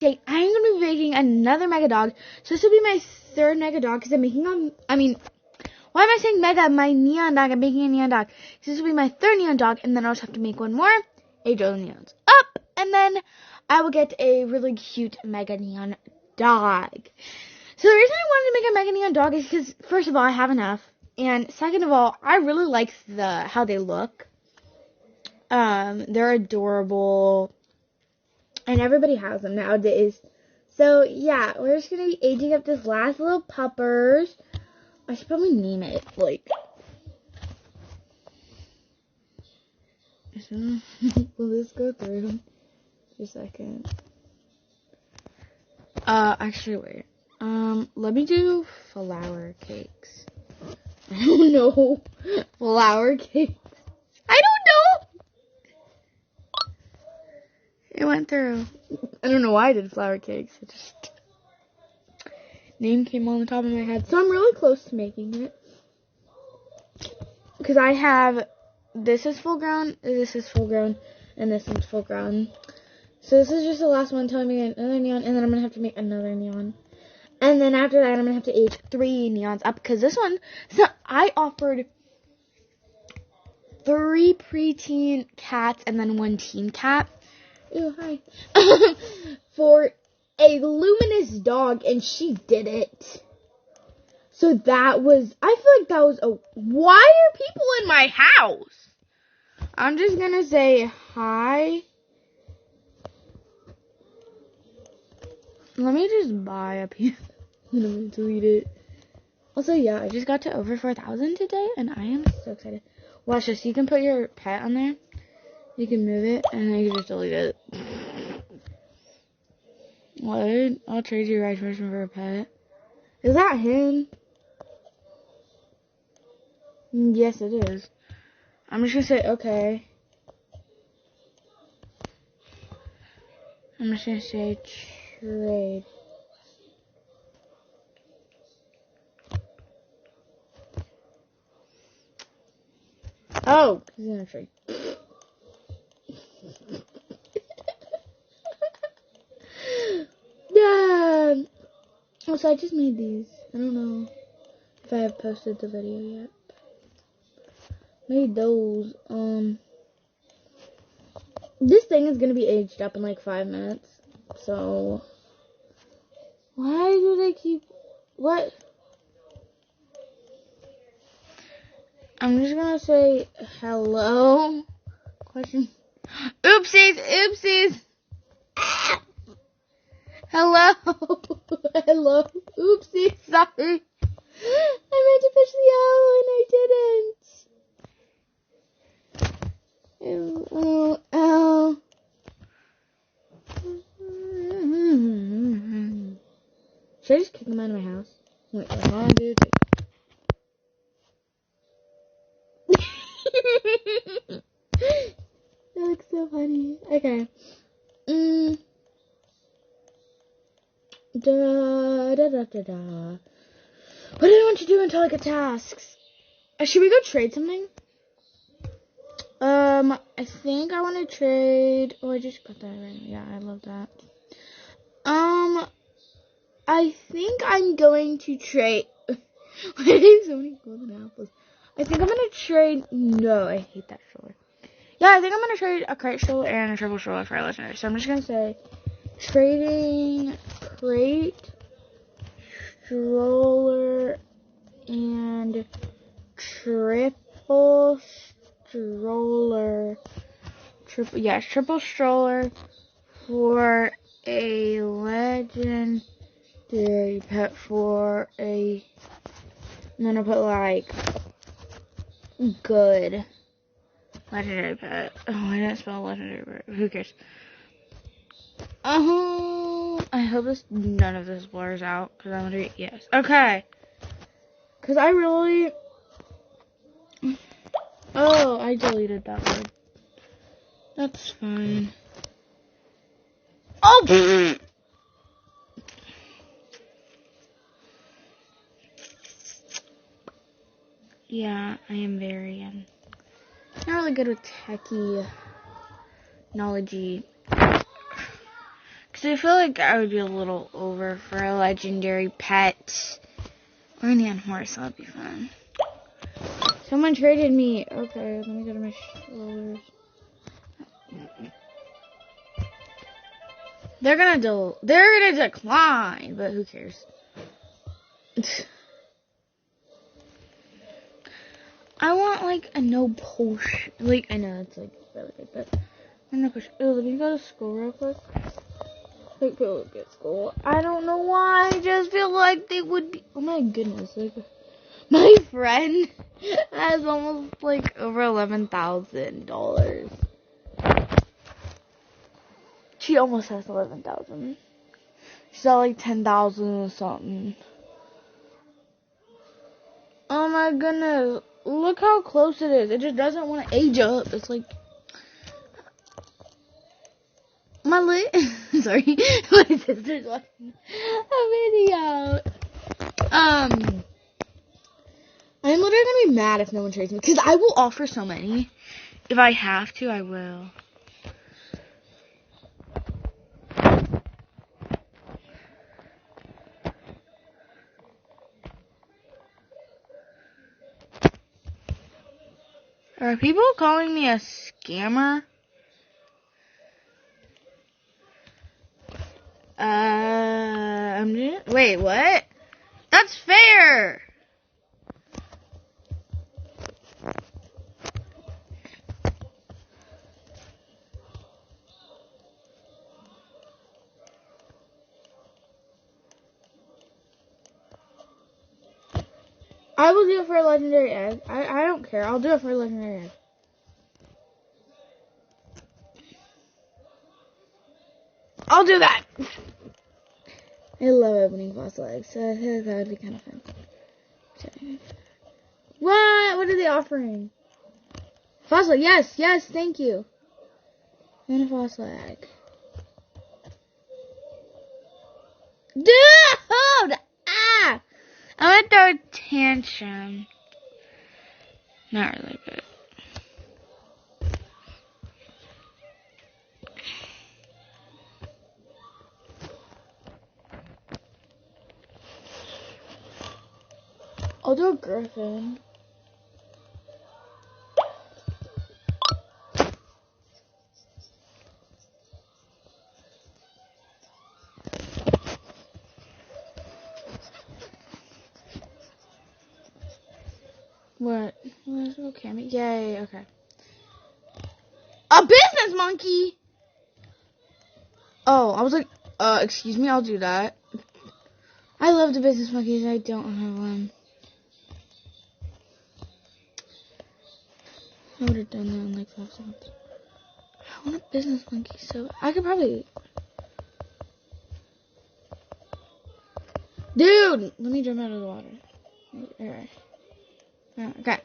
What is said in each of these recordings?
Okay, I'm going to be making another Mega Dog. So this will be my third Mega Dog because I'm making why am I saying Mega? My Neon Dog. I'm making a Neon Dog. So this will be my third Neon Dog, and then I'll just have to make one more. Age of the Neons up, and then I will get a really cute Mega Neon Dog. So the reason I wanted to make a Mega Neon Dog is because, first of all, I have enough. And second of all, I really like how they look. They're adorable. And everybody has them nowadays. So, yeah, we're just going to be aging up this last little puppers. I should probably name it, like... Will this go through? Just a second. Actually, wait. Let me do flower cakes. I don't know. Flower cakes. I don't know! It went through. I don't know why I did flower cakes. It just... Name came on the top of my head. So I'm really close to making it. Because I have... This is full grown, this is full grown, and this one's full grown. So this is just the last one until I make another neon, and then I'm going to have to make another neon. And then after that, I'm going to have to age 3 neons up, because this one, so I offered 3 preteen cats and then 1 teen cat. Ew, hi. For a luminous dog, and she did it. So that was, I feel like that was a, why are people in my house? I'm just gonna say hi. Let me just buy a piece. I'm gonna delete it. Also, yeah, I just got to over 4,000 today, and I am so excited. Watch this. You can put your pet on there. You can move it, and then you can just delete it. What? I'll trade you right person for a pet. Is that him? Yes, it is. I'm just gonna say, okay. I'm just gonna say trade. Oh, he's gonna trade. Yeah. Also, I just made these. I don't know if I have posted the video yet. Made those. This thing is gonna be aged up in like 5 minutes. So, why do they keep, what? I'm just gonna say hello. Question. Oopsies, oopsies. Hello. Hello. Oopsies, sorry. I meant to push the O and I didn't. Oh. Should I just kick him out of my house? Wait, hold on, dude. That looks so funny. Okay. What do I want to do until I get tasks? Should we go trade something? I think I want to trade. Oh, I just got that right. Yeah, I love that. I think I'm going to trade. Why do I have so many golden apples? I think I'm gonna trade. No, I hate that stroller. Yeah, I think I'm gonna trade a crate stroller and a triple stroller for a legendary. So I'm just gonna say trading crate, stroller, and triple stroller. Triple stroller for a legendary pet for a. I'm gonna put like good legendary pet. Oh, I didn't spell legendary pet. Who cares? I hope none of this blurs out because I'm gonna read yes. Okay. Because I really. Oh, I deleted that word. That's fine. Oh! Yeah, I am very, not really good with techie, knowledgey Because I feel like I would be a little over for a legendary pet. Or a neon horse, that would be fun. Someone traded me. Okay, let me go to my shoulders. They're gonna decline, but who cares? I want like a no push. Like I know it's like really good, but I'm gonna push. Oh, let me go to school real quick. Like people would get school. I don't know why. I just feel like they would be. Oh my goodness! Like my friend has almost like over $11,000. She almost has 11,000. She's at like 10,000 or something. Oh my goodness. Look how close it is. It just doesn't want to age up. It's like my sorry. My sister's watching a video. I'm literally gonna be mad if no one trades me. Because I will offer so many. If I have to, I will. Are people calling me a scammer? Wait, what? That's fair! I will do it for a legendary egg. I don't care. I'll do it for a legendary egg. I'll do that! I love opening fossil eggs, so I think that would be kind of fun. What? What are they offering? Fossil, yes, thank you. And a fossil egg. Dude! Ah! I'm gonna throw a tantrum. Not really, but. I'll do a griffin. What? Okay, yay, okay. A business monkey! Oh, I was like, excuse me, I'll do that. I love the business monkeys, I don't have one. I would have done that in like 5 seconds. I want a business monkey, so I could probably. Dude! Let me jump out of the water. Alright. Okay.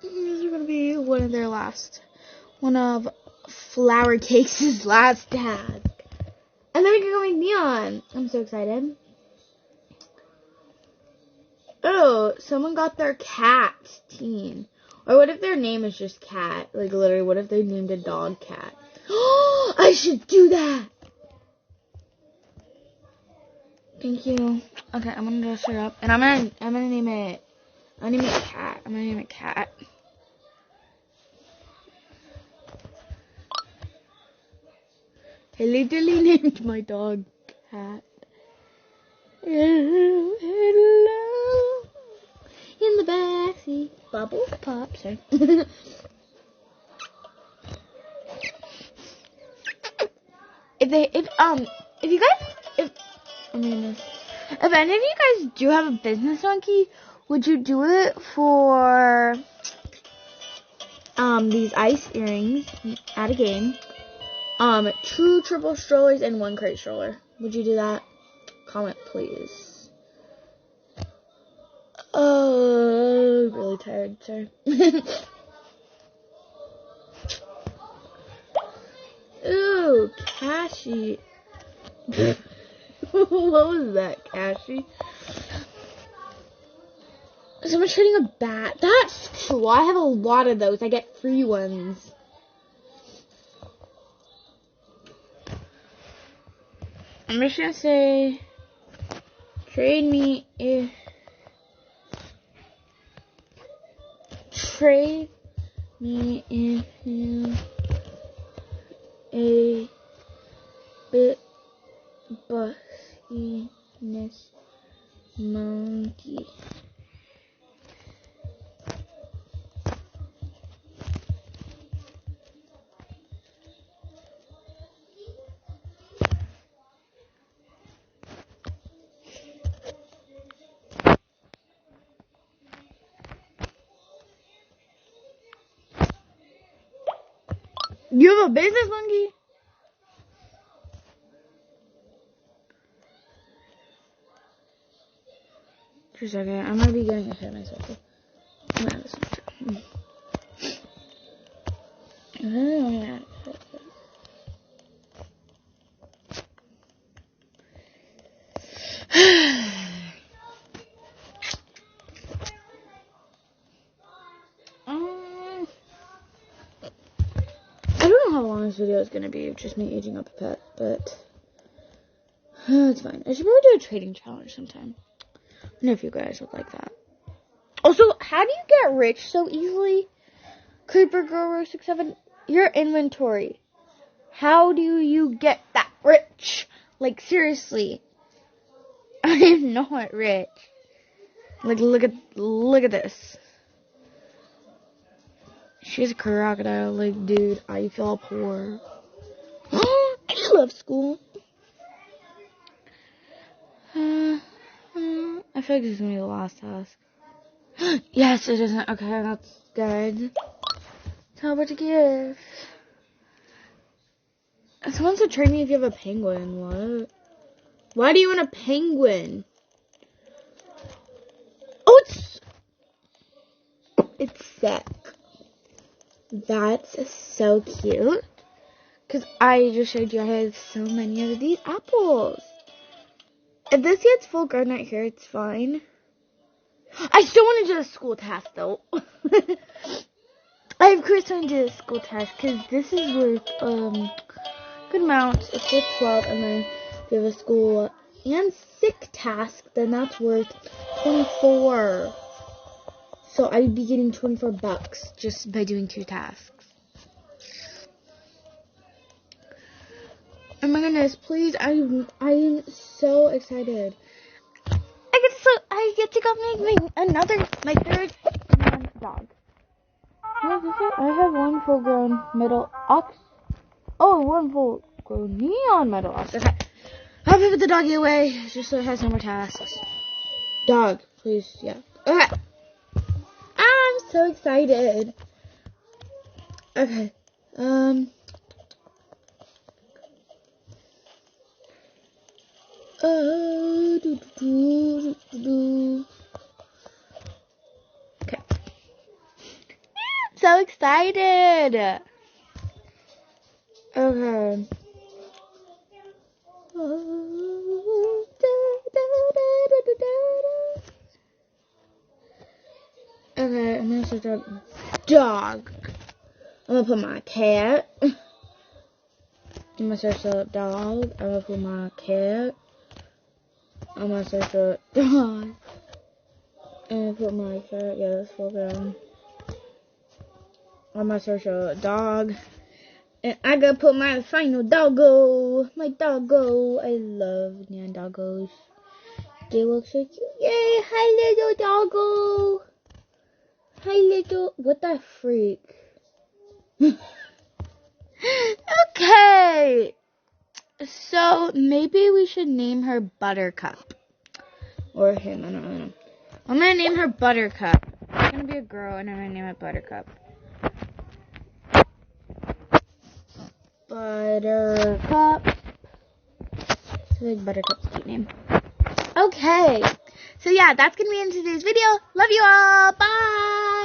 This is gonna be one of Flower Cakes' last task. And then we can go make neon. I'm so excited. Oh, someone got their cat teen. Or what if their name is just cat? Like literally, what if they named a dog cat? Oh, I should do that. Thank you. Okay, I'm gonna dress her up, and I'm gonna name it. I'm gonna name it cat. I'm gonna name it cat. I literally named my dog cat. Hello, in the backseat, bubble pop. Sorry. If any of you guys do have a business monkey, would you do it for these ice earrings at a game? 2 triple strollers and 1 crate stroller. Would you do that? Comment, please. Oh, really tired. Sorry. Ooh, Cashy. What was that, Cashy? Someone's trading a bat. That's cool. I have a lot of those. I get free ones. I'm just gonna say, trade me if you a bit bussiness monkey. You have a business monkey? For a second, I might be getting ahead of myself. I'm gonna listen I don't know how long this video is gonna be, just me aging up a pet, but it's fine. I should probably do a trading challenge sometime. I don't know if you guys would like that. Also, how do you get rich so easily? Creeper Grower 67, your inventory. How do you get that rich? Like, seriously. I am not rich. Like, look at this. She's a crocodile. Like, dude, I feel poor. I love school. I feel like this is gonna be the last task. Yes, it isn't. Okay, that's good. Tell about the gift. Someone said trade me if you have a penguin. What? Why do you want a penguin? Oh, it's sick. That's so cute. Because I just showed you I have so many of these apples. If this gets full grown right here, it's fine. I still want to do the school task, though. I of course want to do the school task, because this is worth, good amount. It's worth 12, and then if you have a school and sick task, then that's worth 24. So I'd be getting $24 just by doing 2 tasks. Oh my goodness, please, I am so excited. I get to go make my third dog. I have one full grown middle ox. Oh, one full grown neon middle ox. Okay. I'll put the doggy away just so it has no more tasks. Dog, please, yeah. Okay. I'm so excited. Okay. Okay. So excited. Okay. Okay, I'm gonna search up dog. I'm gonna put my cat. I'm gonna search up dog. I'm gonna put my cat. I'm gonna search up dog. I'm gonna put my cat. Yeah, let's go down. I'm gonna search up dog. And I gotta put my final doggo. My doggo. I love neon doggos. They look so cute. Yay! Hi, little doggo. Hi, little. What the freak? Okay. So maybe we should name her Buttercup. Or him. I don't know. I'm gonna name her Buttercup. It's gonna be a girl, and I'm gonna name it Buttercup. Buttercup. I feel like Buttercup's a cute name. Okay. So yeah, that's gonna be in today's video. Love you all. Bye.